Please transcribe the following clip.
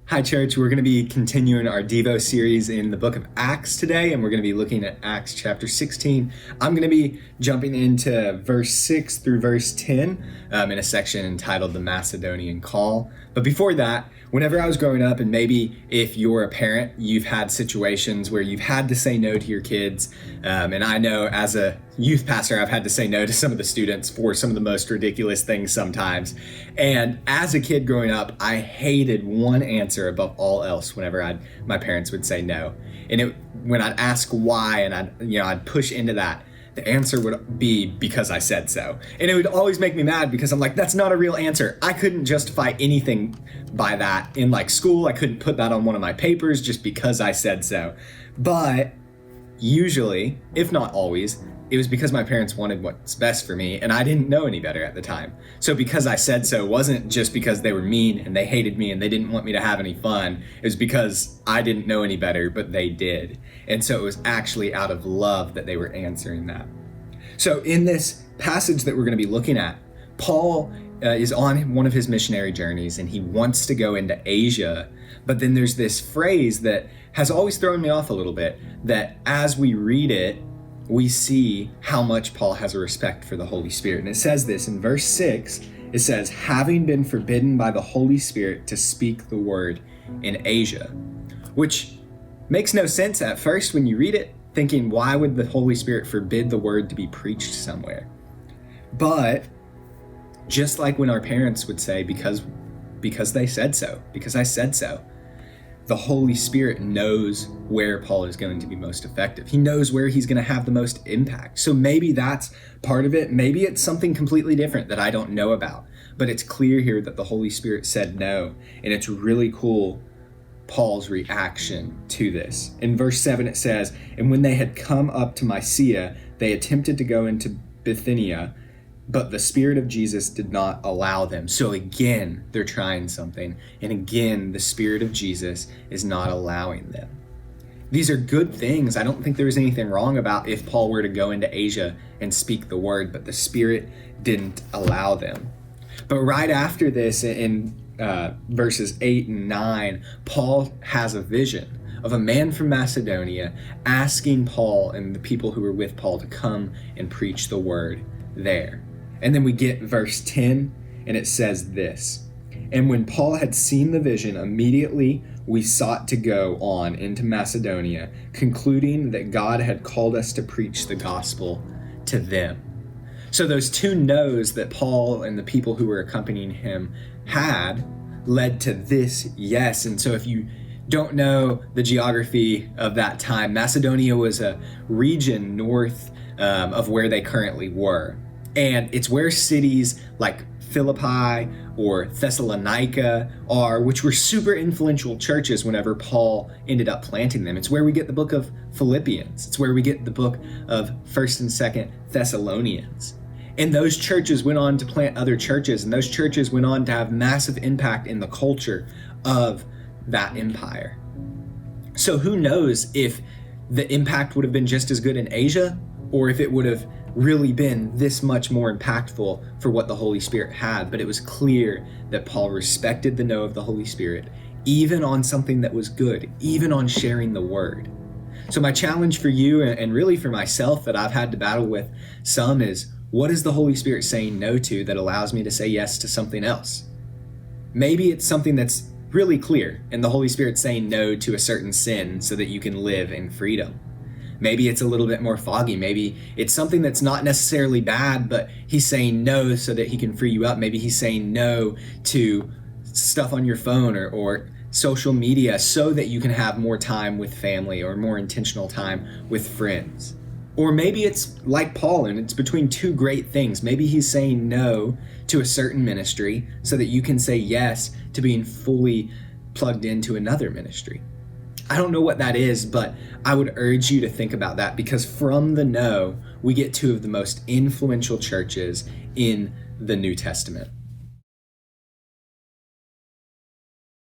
Hi, church. We're going to be continuing our Devo series in the book of Acts today, and we're going to be looking at Acts chapter 16. I'm going to be jumping into verse 6 through verse 10 in a section entitled The Macedonian Call. But before that, whenever I was growing up, and maybe if you're a parent, you've had situations where you've had to say no to your kids. And I know as a youth pastor, I've had to say no to some of the students for some of the most ridiculous things sometimes. And as a kid growing up, I hated one answer above all else whenever my parents would say no. And when I'd ask why and I'd push into that, the answer would be because I said so. And it would always make me mad because I'm like, that's not a real answer. I couldn't justify anything by that in school. I couldn't put that on one of my papers just because I said so. But usually, if not always, it was because my parents wanted what's best for me, and I didn't know any better at the time. So because I said so wasn't just because they were mean and they hated me and they didn't want me to have any fun. It was because I didn't know any better, but they did. And so it was actually out of love that they were answering that. So in this passage that we're going to be looking at, Paul is on one of his missionary journeys and he wants to go into Asia. But then there's this phrase that has always thrown me off a little bit, that as we read it, we see how much Paul has a respect for the Holy Spirit. And it says this in verse 6, it says, having been forbidden by the Holy Spirit to speak the word in Asia, which makes no sense at first when you read it, thinking, why would the Holy Spirit forbid the word to be preached somewhere? But just like when our parents would say, because they said so, because I said so, the Holy Spirit knows where Paul is going to be most effective. He knows where he's going to have the most impact. So maybe that's part of it. Maybe it's something completely different that I don't know about. But it's clear here that the Holy Spirit said no. And it's really cool, Paul's reaction to this. In verse 7 it says, and when they had come up to Mysia, they attempted to go into Bithynia, but the Spirit of Jesus did not allow them. So again, they're trying something. And again, the Spirit of Jesus is not allowing them. These are good things. I don't think there's anything wrong about if Paul were to go into Asia and speak the word, but the Spirit didn't allow them. But right after this, in verses 8 and 9, Paul has a vision of a man from Macedonia asking Paul and the people who were with Paul to come and preach the word there. And then we get verse 10, and it says this, and when Paul had seen the vision, immediately we sought to go on into Macedonia, concluding that God had called us to preach the gospel to them. So those two no's that Paul and the people who were accompanying him had led to this yes. And so if you don't know the geography of that time, Macedonia was a region north of where they currently were. And it's where cities like Philippi or Thessalonica are, which were super influential churches whenever Paul ended up planting them. It's where we get the book of Philippians. It's where we get the book of 1st and 2nd Thessalonians. And those churches went on to plant other churches, and those churches went on to have massive impact in the culture of that empire. So who knows if the impact would have been just as good in Asia, or if it would have really been this much more impactful for what the Holy Spirit had. But it was clear that Paul respected the no of the Holy Spirit, even on something that was good, even on sharing the word. So my challenge for you, and really for myself that I've had to battle with some, is what is the Holy Spirit saying no to that allows me to say yes to something else? Maybe it's something that's really clear, and the Holy Spirit's saying no to a certain sin so that you can live in freedom. Maybe it's a little bit more foggy. Maybe it's something that's not necessarily bad, but he's saying no so that he can free you up. Maybe he's saying no to stuff on your phone or social media so that you can have more time with family or more intentional time with friends. Or maybe it's like Paul, and it's between two great things. Maybe he's saying no to a certain ministry so that you can say yes to being fully plugged into another ministry. I don't know what that is, but I would urge you to think about that, because from the no, we get two of the most influential churches in the New Testament.